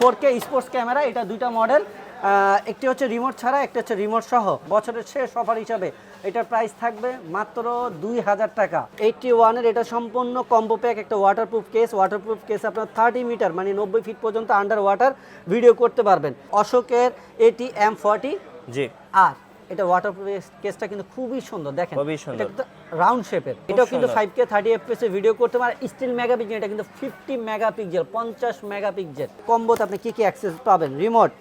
4K sports camera, এটা দুইটা model, একটি হচ্ছে রিমোট ছাড়া, একটা হচ্ছে রিমোট সহ। বছরের শেষ অফার হিসাবে এটার প্রাইস থাকবে মাত্র 2000 টাকা। 81-এর এটা সম্পূর্ণ কম্বো প্যাক, একটা ওয়াটারপ্রুফ কেস আপনার 30 মিটার মানে 90 ফিট পর্যন্ত আন্ডার ওয়াটার ভিডিও করতে পারবেন। অশোকের এটি M40 জি। আর এটা ওয়াটারপ্রুফ কেসটা কিন্তু খুবই সুন্দর, দেখেন খুবই সুন্দর, এটা রাউন্ড শেপের। এটাও কিন্তু 5K 30 fps এ ভিডিও করতে পারে। স্টিল মেগাপিক্সেল, এটা কিন্তু 50 মেগাপিক্সেল 50 মেগাপিক্সেল। কম্বোতে আপনি কি অ্যাক্সেস পাবেন? রিমোট,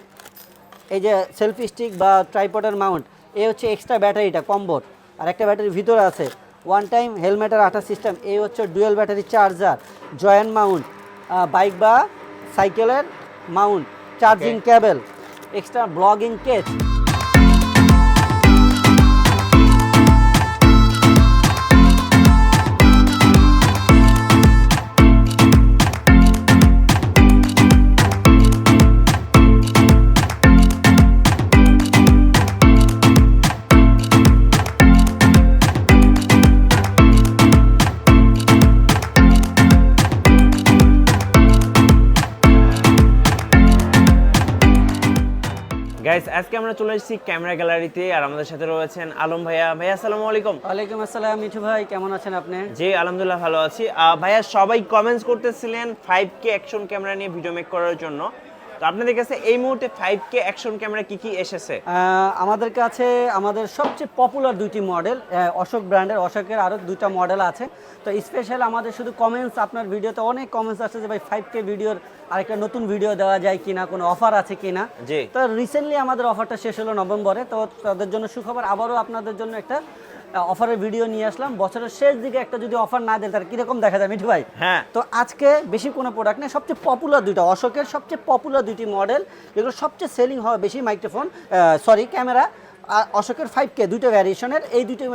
এই যে সেলফি স্টিক বা ট্রাইপডের মাউন্ট, এই হচ্ছে এক্সট্রা ব্যাটারিটা কম্বোর, আর একটা ব্যাটারি ভিতরে আছে। ওয়ান টাইম হেলমেটের আঠা সিস্টেম, এই হচ্ছে dual battery charger, joint Mount, bike বা সাইকেলের Mount, charging cable, extra blogging case. Guys, আজকে আমরা চলে এসেছি ক্যামেরা গ্যালারিতে, আর আমাদের সাথে রয়েছেন আলম ভাইয়া। ভাইয়া আসসালামু আলাইকুম। ওয়ালাইকুম আসসালাম মিঠু ভাই, কেমন আছেন আপনি? জি আলহামদুলিল্লাহ ভালো আছি। ভাইয়া সবাই কমেন্টস করতেছিলেন 5K অ্যাকশন ক্যামেরা নিয়ে ভিডিও মেক করার জন্য, তো আপনাদের কাছে এই মুহূর্তে 5K অ্যাকশন ক্যামেরা কি এসেছে? আমাদের কাছে আমাদের সবচেয়ে পপুলার দুইটি মডেল, অশোক ব্র্যান্ডের, অশোকের আরও দুইটা মডেল আছে। তো স্পেশাল আমাদের শুধু কমেন্টস, আপনার ভিডিওতে অনেক কমেন্টস আসছে যে ভাই 5K ভিডিওর আরেকটা নতুন ভিডিও দেওয়া যায় কিনা, কোনো অফার আছে কিনা। তো রিসেন্টলি আমাদের অফারটা শেষ হলো নভেম্বরে, তো তাদের জন্য সুখবর, আবারও আপনাদের জন্য একটা অফারের ভিডিও নিয়ে আসলাম। বছরের শেষ দিকে একটা যদি অফার না দেন তাহলে কিরকম দেখা যায় মিঠু ভাই? হ্যাঁ। তো আজকে বেশি কোনো প্রোডাক্ট নেই, সবচেয়ে পপুলার দুইটা, অশোকের সবচেয়ে পপুলার দুইটি মডেল, যেগুলো সবচেয়ে সেলিং হয় বেশি মাইক্রোফোন ক্যামেরা, আর অশোকের 5K দুইটা ভ্যারিয়েশনের, এই দুইটি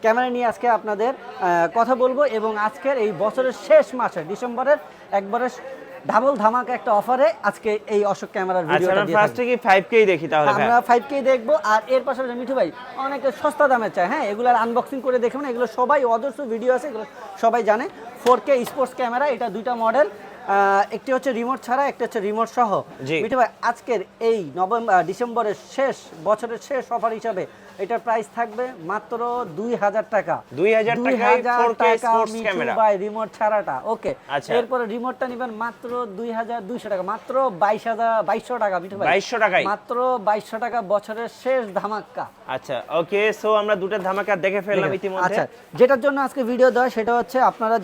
ক্যামেরা নিয়ে আজকে আপনাদের কথা বলবো। এবং আজকের এই বছরের শেষ মাসে ডিসেম্বরের একবারে ডাবল ধামাকা একটা অফারে আজকে এই অশোক ক্যামেরার ভিডিওটা দিয়ে ফার্স্ট থেকে 5K দেখি তাহলে আমরা 5K দেখবো। আর এর পাশাপাশি মিঠু ভাই অনেকে সস্তা দামে চায়, হ্যাঁ, এগুলোর আনবক্সিং করে দেখবেন, এগুলো সবাই অজস্র ভিডিও আছে, এগুলো সবাই জানে। 4K স্পোর্টস ক্যামেরা, এটা দুইটা মডেল, একটি হচ্ছে রিমোট ছাড়া, একটা হচ্ছে রিমোট সহ। মিঠু ভাই আজকের এই ডিসেম্বরের বছরের শেষ অফার হিসাবে এটার প্রাইস থাকবে মাত্র 2000 টাকা। 2000 টাকায় 4K স্পোর্টস ক্যামেরা ভাই, রিমোট ছাড়াটা। ওকে, এরপরে রিমোটটা নেবেন মাত্র 2200 টাকা, মাত্র 2200 টাকা মিঠু ভাই, 2200 টাকায় মাত্র 2200 টাকা, বছরের শেষ ধামাকা। আচ্ছা ওকে, সো আমরা দুটো ধামাকা দেখে ফেললাম ইতিমধ্যে। আচ্ছা, যেটার জন্য আজকে ভিডিও দেওয়া সেটা হচ্ছে আপনারা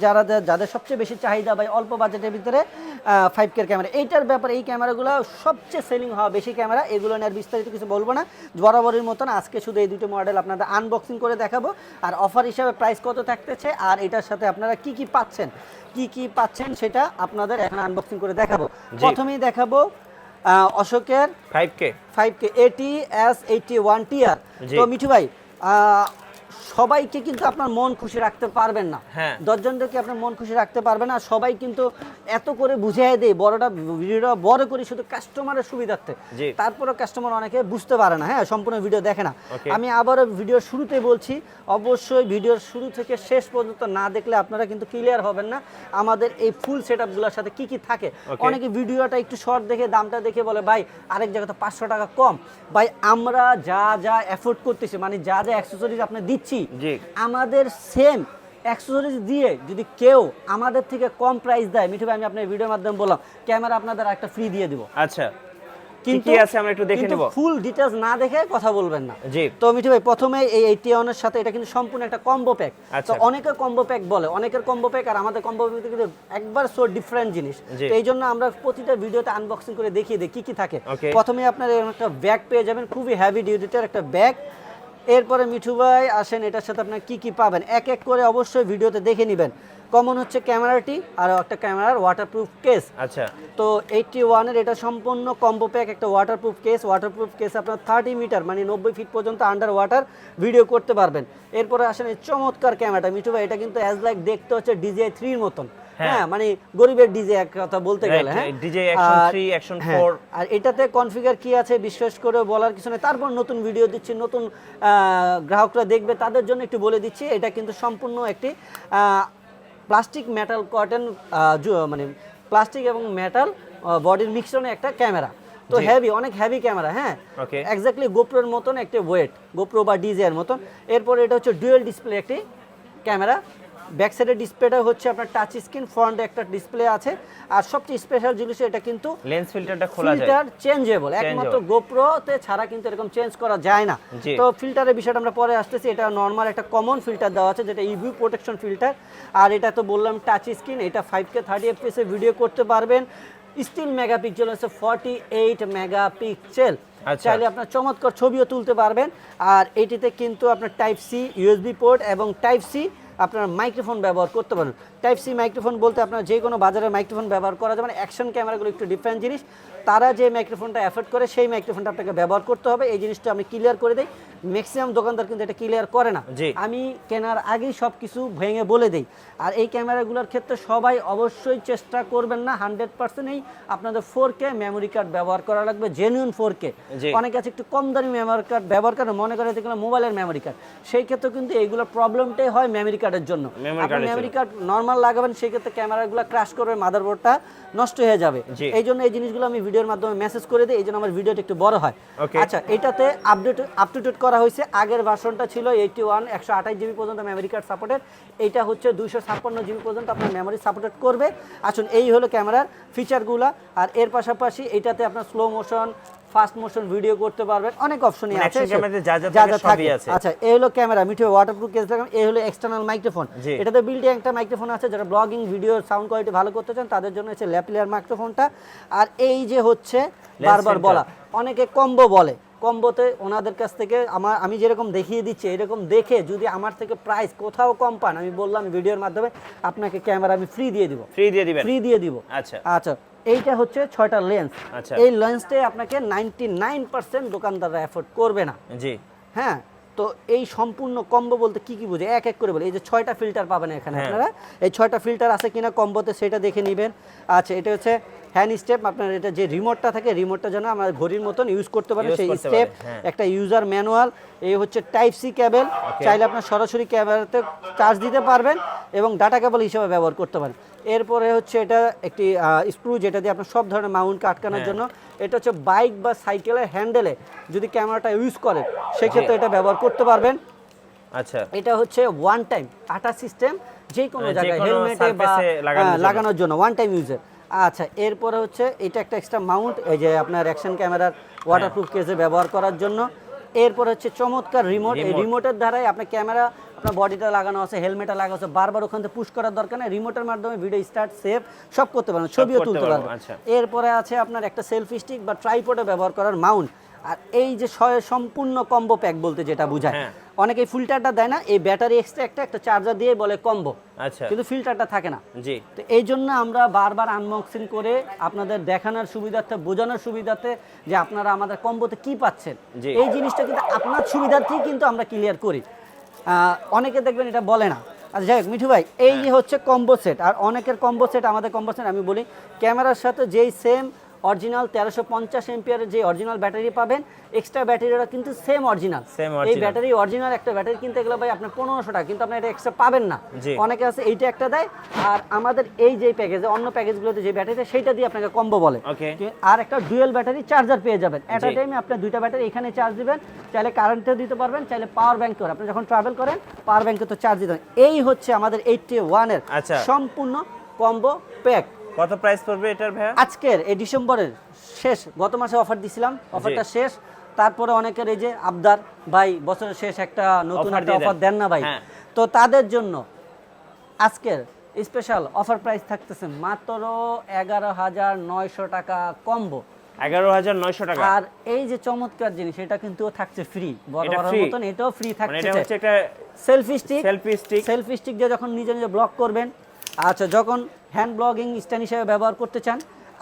যাদের সবচেয়ে বেশি চাহিদা ভাই অল্প বাজেটের ভিতরে 5K ক্যামেরা, এইটার ব্যাপারে এই ক্যামেরাগুলো সবচেয়ে সেলিং হওয়া বেশি ক্যামেরা, এগুলো নিয়ে বিস্তারিত কিছু বলবো না, বরাবরের মতন আজকে শুধু এই দুটো মডেল আপনাদের আনবক্সিং করে দেখাবো, আর অফার হিসাবে প্রাইস কত থাকতেছে, আর এটার সাথে আপনারা কি পাচ্ছেন সেটা আপনাদের এখন আনবক্সিং করে দেখাবো। প্রথমেই দেখাবো অশোকের 5K ATS81 TR। তো মিঠু ভাই, সবাইকে কিন্তু আপনার মন খুশি রাখতে পারবেন না, 10 জনকে আপনার মন খুশি রাখতে পারবেন না, সবাই কিন্তু এত করে বুঝিয়ে দেয়, ভিডিওটা বড় করে শুধু কাস্টমারের সুবিধার্থে, তারপরে কাস্টমার অনেকে বুঝতে পারে না, হ্যাঁ, সম্পূর্ণ ভিডিও দেখে না। আমি আবারও ভিডিওর শুরুতে বলছি, অবশ্যই ভিডিওর শুরু থেকে শেষ পর্যন্ত না দেখলে আপনারা কিন্তু ক্লিয়ার হবেন না আমাদের এই ফুল সেটআপগুলোর সাথে কি থাকে। অনেকে ভিডিওটা একটু শর্ট দেখে দামটা দেখে বলে ভাই আরেক জায়গাতে 500 টাকা কম। ভাই আমরা যা এফোর্ড করতেছি, মানে যা অ্যাকসেসরিজ আপনি দিচ্ছি, আমাদের সেম অ্যাকসেসরিজ দিয়ে যদি কেউ আমাদের থেকে কম প্রাইস দেয়, মিঠু ভাই আমি আপনার ভিডিওর মাধ্যমে বললাম ক্যামেরা আপনাদের একটা ফ্রি দিয়ে দিব। আচ্ছা, কি আছে আমরা একটু দেখে নেব, ফুল ডিটেইলস না দেখে কথা বলবেন না। তো মিঠু ভাই প্রথমে এই 81 এর সাথে এটা কিন্তু সম্পূর্ণ একটা কম্বো প্যাক। তো অনেকে কম্বো প্যাক বলে, অনেকের কম্বো প্যাক আর আমাদের কম্বো প্যাক কিন্তু একবার সো ডিফারেন্ট জিনিস। তো এই জন্য আমরা প্রতিটা ভিডিওতে আনবক্সিং করে দেখিয়ে দিই কি থাকে। প্রথমে আপনারা একটা ব্যাগ পেয়ে যাবেন, খুবই হেভি ডিউটির একটা ব্যাগ। এরপরে মিঠু ভাই আসেন এটার সাথে আপনার কি পাবেন এক এক করে অবশ্যই ভিডিওতে দেখে নেবেন। কমন হচ্ছে ক্যামেরাটি, আর একটা ক্যামেরার ওয়াটারপ্রুফ কেস। আচ্ছা, তো 81-এর এটা সম্পূর্ণ কম্বো প্যাক, একটা ওয়াটারপ্রুফ কেস আপনার 30 মিটার মানে 90 ফিট পর্যন্ত আন্ডার ওয়াটার ভিডিও করতে পারবেন। এরপরে আসেন এই চমৎকার ক্যামেরাটা মিঠু ভাই, এটা কিন্তু অ্যাজ লাইক দেখতে হচ্ছে DJI 3 এর মতন, হ্যাঁ, মানে গরিবের ডিজে এক কথা বলতে গেলে, হ্যাঁ, DJI Action 3 Action 4। আর এটাতে কনফিগার কি আছে বিশেষ করে বলার কিছু নেই, তারপর নতুন ভিডিও দিচ্ছি, নতুন গ্রাহকরা দেখবে তাদের জন্য একটু বলে দিচ্ছি, এটা কিন্তু সম্পূর্ণ একটি প্লাস্টিক মেটাল কটন, মানে প্লাস্টিক এবং মেটাল বডির মিক্সনে একটা ক্যামেরা, তো হেভি, অনেক হেভি ক্যামেরা। হ্যাঁ, এক্স্যাক্টলি গোপ্রোর মতন একটা ওয়েট, গোপ্রো বা ডিজের মতন। এরপরে এটা হচ্ছে ডুয়েল ডিসপ্লে একটি ক্যামেরা। ব্যাক সাইডের ডিসপ্লেটা হচ্ছে আপনার টাচ স্ক্রিন, ফ্রন্টে একটা ডিসপ্লে আছে। আর সবচেয়ে স্পেশাল জিনিস এটা কিন্তু লেন্স ফিল্টারটা খোলা যায়, ফিল্টার চেঞ্জেবল, একমাত্র গোপ্রোতে ছাড়া কিন্তু এরকম চেঞ্জ করা যায় না। তো ফিল্টারের বিষয়টা আমরা পরে আসতেছি। এটা নরমাল একটা কমন ফিল্টার দেওয়া আছে, যেটা ইউভি প্রোটেকশন ফিল্টার। আর এটা তো বললাম টাচ স্ক্রিন, এটা 5K 30 fps এ ভিডিও করতে পারবেন। স্টিল মেগাপিক্সেল আছে 48 মেগাপিক্সেল, চাইলে আপনার চমৎকার ছবিও তুলতে পারবেন। আর এটিতে কিন্তু আপনার টাইপ সি ইউএসবি পোর্ট এবং টাইপ সি আপনার মাইক্রোফোন ব্যবহার করতে পারেন। টাইপ সি মাইক্রোফোন বলতে আপনার যে কোনো বাজারের মাইক্রোফোন ব্যবহার করা যাবে না। অ্যাকশন ক্যামেরাগুলো একটু ডিফারেন্ট জিনিস, তারা যে মাইক্রোফোনটা অ্যাফোর্ড করে সেই মাইক্রোফোনটা আপনাকে ব্যবহার করতে হবে। এই জিনিসটা আমি ক্লিয়ার করে দিই, ম্যাক্সিমাম দোকানদার কিন্তু এটা ক্লিয়ার করে না। আমি কেনার আগেই সব কিছু ভেঙে বলে দিই। আর এই ক্যামেরাগুলোর ক্ষেত্রে সবাই অবশ্যই চেষ্টা করবেন না 100%ই আপনাদের 4K মেমোরি কার্ড ব্যবহার করা লাগবে, জেনুইন 4K। অনেক আছে একটু কম দামি মেমোরি কার্ড ব্যবহার করে, মনে করে যেগুলো মোবাইলের মেমোরি কার্ড, সেই ক্ষেত্রে কিন্তু এইগুলো প্রবলেমটাই হয় মেমোরি কার্ডের জন্য। আপনি মেমোরি কার্ড নর্মাল লাগাবেন, সেই ক্ষেত্রে ক্যামেরাগুলো ক্র্যাশ করবে, মাদারবোর্ডটা নষ্ট হয়ে যাবে। এই জন্য এই জিনিসগুলো আমি ভিডিওর মাধ্যমে মেসেজ করে দিই, এই জন্য আমার ভিডিওটা একটু বড় হয়। আচ্ছা, এটাতে আপ টু ডেট করা হয়েছে। আগের ভার্সনটা ছিল 81 128 জিবি পর্যন্ত মেমোরি কার্ড সাপোর্টেড, এইটা হচ্ছে 256 জিবি পর্যন্ত আপনার মেমোরি সাপোর্টেড করবে। আসুন, এই হলো ক্যামেরার ফিচারগুলো। আর এর পাশাপাশি এটাতে আপনার slow motion, fast motion video করতে পারবেন, অনেক অপশনই আছে, যা যা থাকে। আচ্ছা, এই হলো ক্যামেরা, মিঠু ওয়াটারপ্রুফ কেস লাগানো। এই হলো এক্সটার্নাল মাইক্রোফোন, এটাতে বিল্ট ইন একটা মাইক্রোফোন আছে, যারা ব্লগিং ভিডিও সাউন্ড কোয়ালিটি ভালো করতে চান তাদের জন্য হচ্ছে ল্যাপিয়ার মাইক্রোফোনটা। আর এই যে হচ্ছে বারবার বলা, অনেকে কম্বো বলে, কম্বোতে ওনাদের কাছ থেকে আমি যেরকম দেখিয়ে দিচ্ছি, এরকম দেখে যদি আমার থেকে প্রাইস কোথাও কম পান, আমি বললাম ভিডিওর মাধ্যমে আপনাকে ক্যামেরা আমি ফ্রি দিয়ে দিব। আচ্ছা, এইটা হচ্ছে 6টা লেন্স। এই লেন্সটাই আপনাকে 99% দোকানদাররা এফোর্ড করবে না। হ্যাঁ, তো এই সম্পূর্ণ কম্বো বলতে কি কি বুঝে এক এক করে বলে। এই যে 6টা ফিল্টার পাবেন এখানে, আপনারা এই 6টা ফিল্টার আছে কিনা কম্বোতে সেটা দেখে নেবেন। আচ্ছা, এটা হচ্ছে হ্যান্ড স্টেপ, আপনার এটা যে রিমোটটা থাকে, রিমোটটা যেন আমরা ঘড়ির মতন ইউজ করতে পারেন, সেই স্টেপ। একটা ইউজার ম্যানুয়াল, এই হচ্ছে টাইপ সি কেবল, চাইলে আপনার সরাসরি ক্যামেরাতে চার্জ দিতে পারবেন এবং ডাটা কেবল হিসেবে ব্যবহার করতে পারেন। এরপরে হচ্ছে এটা একটি স্ক্রু, যেটা দিয়ে আপনার সব ধরনের মাউন্টকে আটকানোর জন্য। এটা হচ্ছে বাইক বা সাইকেলের হ্যান্ডেলে যদি ক্যামেরাটা ইউজ করেন সেক্ষেত্রে এটা ব্যবহার করতে পারবেন। আচ্ছা, এটা হচ্ছে ওয়ান টাইম আটা সিস্টেম, যে কোনো জায়গায় হেলমেটে বা লাগানোর জন্য ওয়ান টাইম ইউজের। আচ্ছা, এরপরে হচ্ছে এটা একটা এক্সট্রা মাউন্ট, এই যে আপনার অ্যাকশন ক্যামেরার ওয়াটারপ্রুফ কেসে ব্যবহার করার জন্য। এরপর হচ্ছে চমৎকার রিমোট, এই রিমোটের দ্বারাই আপনার ক্যামেরা, আপনার বডিটা লাগানো আছে, হেলমেটটা লাগানো আছে, বারবার ওখান থেকে পুশ করার দরকার নেই, রিমোটের মাধ্যমে ভিডিও স্টার্ট, সেভ সব করতে পারবেন, ছবিও তুলতে পারবেন। এরপরে আছে আপনার একটা সেলফি স্টিক বা ট্রাইপডে ব্যবহার করার মাউন্ট। আর এই যে সম্পূর্ণ কম্বো প্যাক বলতে যেটা বোঝায়, অনেকে ফিল্টারটা দেয় না, এই ব্যাটারি এক্সট্রা একটা চার্জার দিয়ে বলে কম্বো, কিন্তু ফিল্টারটা থাকে না। তো এই জন্য আমরা বারবার আনবক্সিং করে আপনাদের দেখানোর সুবিধার্থে, বোঝানোর সুবিধার্থে যে আপনারা আমাদের কম্বোতে কি পাচ্ছেন, এই জিনিসটা কিন্তু আপনার সুবিধার্থেই কিন্তু আমরা ক্লিয়ার করি। অনেকে দেখবেন এটা বলে না। আচ্ছা, যাই হোক মিঠু ভাই, এই যে হচ্ছে কম্বো সেট, আর অনেকের কম্বো সেট, আমাদের কম্বো সেট আমি বলি ক্যামেরার সাথে যেই সেম অরিজিনাল 1350 এম্পিয়ারের যে অরিজিনাল ব্যাটারি পাবেন, এক্সট্রা ব্যাটারিটা কিন্তু সেম অরিজিনাল। এই ব্যাটারি অরিজিনাল একটা ব্যাটারি কিনতে গেলে ভাই আপনার 1500 টাকা, কিন্তু আপনি এটা এক্সট্রা পাবেন না। অনেকে আছে এইটা একটা দেয়, আর আমাদের এই যে প্যাকেজে, অন্য প্যাকেজগুলোতে যে ব্যাটারিটা সেইটা দিয়ে আপনাকে কম্বো বলে। আর একটা ডুয়েল ব্যাটারি চার্জার পেয়ে যাবেন, এট আ টাইমে আপনি দুইটা ব্যাটারি এখানে চার্জ দিবেন, চাইলে কারেন্টে দিতে পারবেন, চাইলে পাওয়ার ব্যাংকে, আপনি যখন ট্রাভেল করেন পাওয়ার ব্যাংকে তো চার্জ দিতে। এই হচ্ছে আমাদের 81 এর সম্পূর্ণ কম্বো প্যাক। কত প্রাইস পড়বে এটার ভাই? আজকের এই ডিসেম্বরের শেষ, গত মাসে অফার দিছিলাম, অফারটা শেষ। তারপরে অনেকের এই যে আবদার, ভাই বছরের শেষ একটা নতুন একটা অফার দেন না ভাই, তো তাদের জন্য আজকের স্পেশাল অফার প্রাইস থাকতেছে মাত্র 11,900 টাকা কম্বো। 11,900 টাকা। আর এই যে চমৎকার জিনিস, এটা কিন্তু থাকছে ফ্রি, বড় মতন এটাও ফ্রি থাকছে। এটা হচ্ছে একটা সেলফি স্টিক দিয়ে যখন নিজে নিজে ব্লগ করবেন, আচ্ছা যখন হ্যান্ড ব্লগিং স্ট্যান্ড হিসেবে ব্যবহার করতে চান,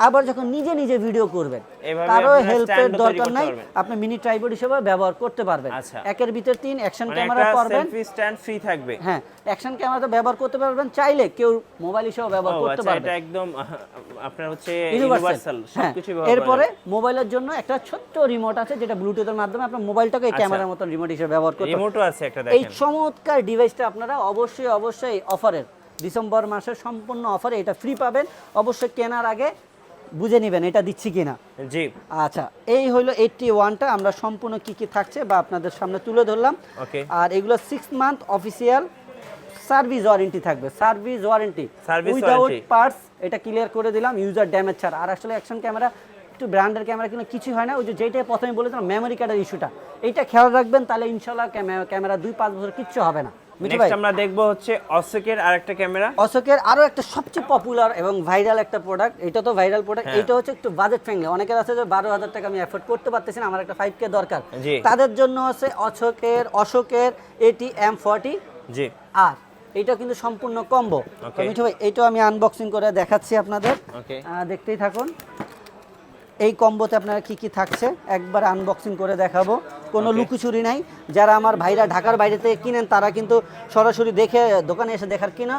আবার যখন নিজে নিজে ভিডিও করবেন, কারো হেল্পের দরকার নাই, আপনি মিনি ট্রাইপড হিসেবে ব্যবহার করতে পারবেন। একের ভিতর 3 অ্যাকশন ক্যামেরা পাবেন, সেলফি স্ট্যান্ড ফ্রি থাকবে। হ্যাঁ, অ্যাকশন ক্যামেরাটা ব্যবহার করতে পারবেন, চাইলে কেউ মোবাইল হিসেবে ব্যবহার করতে পারবে। এটা একদম আপনার হচ্ছে ইউনিভার্সাল, সবকিছু ব্যবহার করা। এরপরে মোবাইলের জন্য একটা ছোট্ট রিমোট আছে, যেটা ব্লুটুথের মাধ্যমে আপনার মোবাইলটাকে এই ক্যামেরার মতন রিমোট হিসেবে ব্যবহার করতে পারবেন। রিমোটও আছে একটা, দেখেন। এই চমৎকার ডিভাইসটা আপনারা অবশ্যই অফারের ডিসেম্বর মাসের সম্পূর্ণ অফারে এটা ফ্রি পাবেন। অবশ্যই কেনার আগে বুঝে নেবেন এটা দিচ্ছি কিনা। জি আচ্ছা, এই হলো 81টা আমরা সম্পূর্ণ কি কি থাকছে বা আপনাদের সামনে তুলে ধরলাম। ওকে, আর এগুলো 6 মান্থ অফিসিয়াল সার্ভিস ওয়ারেন্টি থাকবে, সার্ভিস ওয়ারেন্টি উইদাউট পার্টস, এটা ক্লিয়ার করে দিলাম, ইউজার ড্যামেজ ছাড়া। আর আসলে অ্যাকশন ক্যামেরা একটু ব্র্যান্ডের ক্যামেরা কিন্তু কিছু হয় না, ওই যে যেটাই প্রথমে বলেছিলাম মেমোরি কার্ডের ইস্যুটা, এইটা খেয়াল রাখবেন, তাহলে ইনশাআল্লাহ ক্যামেরা 2-5 বছর কিচ্ছু হবে না। নেক্সট আমরা দেখব হচ্ছে অশোকের আরেকটা ক্যামেরা। অশোকের আরো একটা সবচেয়ে পপুলার এবং ভাইরাল একটা প্রোডাক্ট, এটা তো ভাইরাল প্রোডাক্ট, এটা হচ্ছে একটু বাজেট ফ্রেন্ডলি। অনেকের আছে যে 12,000 টাকা আমি এফোর্ড করতে পারতেছি না, আমার একটা 5K দরকার, তাদের জন্য আছে অশোকের এটি M40। জি, আর এটা কিন্তু সম্পূর্ণ কম্বো। মিঠু ভাই এইটা আমি আনবক্সিং করে দেখাচ্ছি আপনাদের, দেখতেই থাকুন। এই কম্বোতে আপনারা কি কি থাকছে একবার আনবক্সিং করে দেখাবো, কোনো লুকোচুরি নাই। যারা আমার ভাইরা ঢাকার বাইরে থেকে কিনেন তারা কিন্তু সরাসরি দেখে দোকানে এসে দেখার কিনা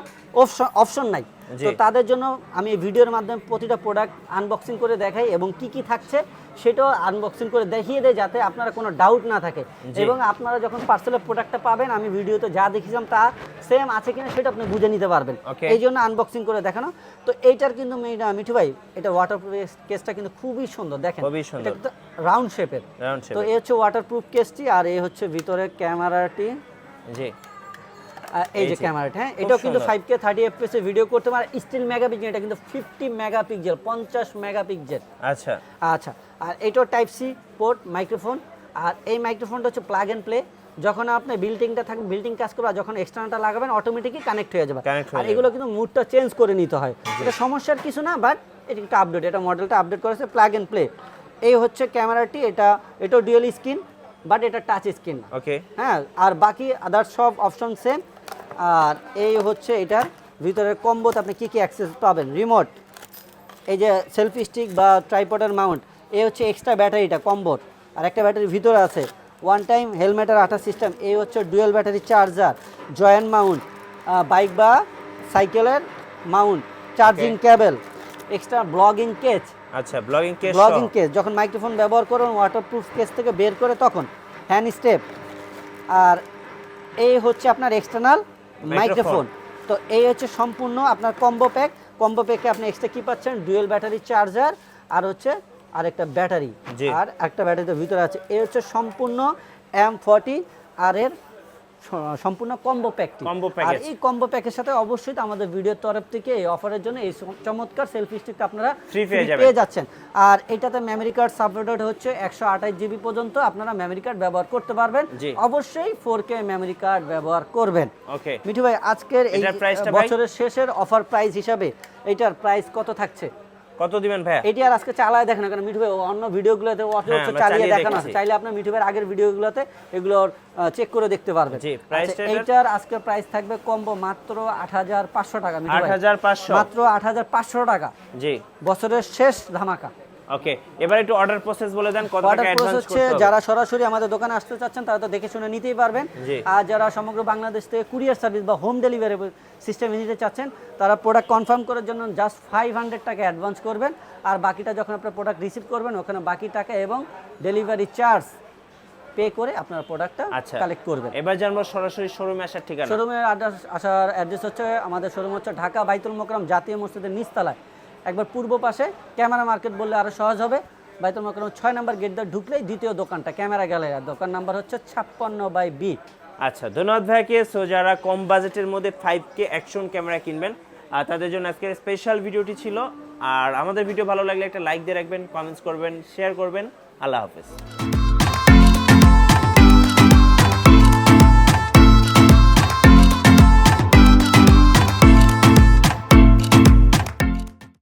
অপশন নাই, তো তাদের জন্য আমি ভিডিওর মাধ্যমে প্রতিটা প্রোডাক্ট আনবক্সিং করে দেখাই এবং কি কি থাকছে সেটাও আনবক্সিং করে দেখিয়ে দেয়, যাতে আপনারা কোনো ডাউট না থাকে। এবং আপনারা যখন পার্সেলের প্রোডাক্টটা পাবেন, আমি ভিডিওতে যা দেখিয়েছিলাম তা সেম আছে কিনা সেটা আপনি বুঝে নিতে পারবেন, এই জন্য আনবক্সিং করে দেখানো। তো এইটার কিন্তু মিঠু ভাই, এটা ওয়াটারপ্রুফ কেসটা কিন্তু খুবই সুন্দর, দেখেন এটা রাউন্ড শেপের। তো এই হচ্ছে ওয়াটারপ্রুফ কেসটি, আর এই হচ্ছে ভিতরে ক্যামেরাটি। জি, এই যে ক্যামেরাটা, হ্যাঁ এটাও কিন্তু 5K 30 fps এ ভিডিও করতে পারে। স্টিল মেগাপিক্সেল, এটা কিন্তু 50 মেগাপিক্সেল, 50 মেগাপিক্সেল। আচ্ছা আচ্ছা, আর এটাও টাইপ সি পোর্ট মাইক্রোফোন। আর এই মাইক্রোফোনটা হচ্ছে প্লাগ এন্ড প্লে, যখন আপনি বিল্ডিংটা থাকবে, বিল্ডিং কাজ করবে, যখন এক্সটার্নালটা লাগাবেন অটোমেটিকলি কানেক্ট হয়ে যাবে। আর এগুলো কিন্তু মুডটা চেঞ্জ করে নিতে হয়, এটা সমস্যার কিছু না, বাট এটা একটু আপডেট, এটা মডেলটা আপডেট করেছে, প্লাগ এন্ড প্লে। এই হচ্ছে ক্যামেরাটি, এটাও ডুয়াল স্ক্রিন, বাট এটা টাচ স্ক্রিন। ওকে, হ্যাঁ, আর বাকি আদার্স সব অপশন সেম। আর এই হচ্ছে এটার ভিতরের কম্বোতে আপনি কি কি অ্যাক্সেস পাবেন, রিমোট, এই যে সেলফি স্টিক বা ট্রাইপডের মাউন্ট, এই হচ্ছে এক্সট্রা ব্যাটারিটা কম্বোর, আর একটা ব্যাটারি ভিতরে আছে, ওয়ান টাইম হেলমেটের আঠা সিস্টেম, এই হচ্ছে dual battery charger, joint Mount, bike বা সাইকেলের Mount, charging cable, extra blogging case. আচ্ছা, ব্লগিং কেস যখন মাইক্রোফোন ব্যবহার করুন ওয়াটারপ্রুফ কেস থেকে বের করে তখন হ্যান্ড স্টেপ। আর এই হচ্ছে আপনার এক্সটার্নাল মাইক্রোফোন। তো এই হচ্ছে সম্পূর্ণ আপনার কম্বো প্যাকে আপনি এক্সট্রা কি পাচ্ছেন, ডুয়েল ব্যাটারি চার্জার, আর হচ্ছে আরেকটা ব্যাটারি, আর একটা ব্যাটারি ভিতরে আছে। এই হচ্ছে সম্পূর্ণ M40 আর এর সম্পূর্ণ কম্বো প্যাকটি। আর এই কম্বো প্যাকের সাথে অবশ্যই আমাদের ভিডিওর তরফ থেকে এই অফারের জন্য এই চমৎকার সেলফি স্টিকটা আপনারা ফ্রি পেয়ে যাচ্ছেন। আর এটাতে মেমরি কার্ড সাপোর্টেড হচ্ছে 128 GB পর্যন্ত আপনারা মেমরি কার্ড ব্যবহার করতে পারবেন, অবশ্যই 4K মেমরি কার্ড ব্যবহার করবেন। ওকে মিঠু ভাই, আজকের এই বছরের শেষের অফার প্রাইস হিসাবে এটার প্রাইস কত থাকছে, কত দিবেন ভাই? এটি আর আজকে চালায় দেখেন না, কারণ মিঠু ভাই অন্য ভিডিওগুলোতে চালিয়ে দেখানো আছে, চাইলে আপনার মিঠু ভাইয়ের আগের ভিডিওগুলোতে এগুলো চেক করে দেখতে পারবেন। এইটার আজকে প্রাইস থাকবে কম্বো মাত্র 8,500 টাকা। মিঠু ভাই 8,500, মাত্র 8,500 টাকা। জি, বছরের শেষ ধামাকা। ওকে, এবার একটু অর্ডার প্রসেস বলে দেন, কত টাকা অ্যাডভান্স করতে হবে? যারা সরাসরি আমাদের দোকানে আসতে চাচ্ছেন তারা তো দেখে শুনে নিতেই পারবেন, আর যারা সমগ্র বাংলাদেশ থেকে কুরিয়ার সার্ভিস বা হোম ডেলিভারি সিস্টেমে নিতে চাচ্ছেন তারা প্রোডাক্ট কনফার্ম করার জন্য জাস্ট 500 টাকা অ্যাডভান্স করবেন, আর বাকিটা যখন আপনার প্রোডাক্ট রিসিভ করবেন ওখানে বাকি টাকা এবং ডেলিভারি চার্জ পে করে আপনার প্রোডাক্টটা কালেক্ট করবেন। এবার জানবো সরাসরি শোরুমে আসার ঠিকানা। শোরুমের আসার অ্যাড্রেস হচ্ছে, আমাদের শোরুম হচ্ছে ঢাকা বাইতুল মোকাররম জাতীয় মসজিদের নিচতলায়, একবার পূর্ব পাশে ক্যামেরা মার্কেট বললে আরো সহজ হবে। বাইতুল মোকাররম 6 নম্বর গেট দিয়ে ঢুকলেই দ্বিতীয় দোকানটা ক্যামেরা গ্যালারি, দোকান নাম্বার হচ্ছে 56/B। আচ্ছা, ধন্যবাদ ভাইকে। সো যারা কম বাজেটের মধ্যে 5K অ্যাকশন ক্যামেরা কিনবেন তাদের জন্য আজকের স্পেশাল ভিডিওটি ছিল। আর আমাদের ভিডিও ভালো লাগলে একটা লাইক দিয়ে রাখবেন, কমেন্টস করবেন, শেয়ার করবেন। আল্লাহ হাফেজ।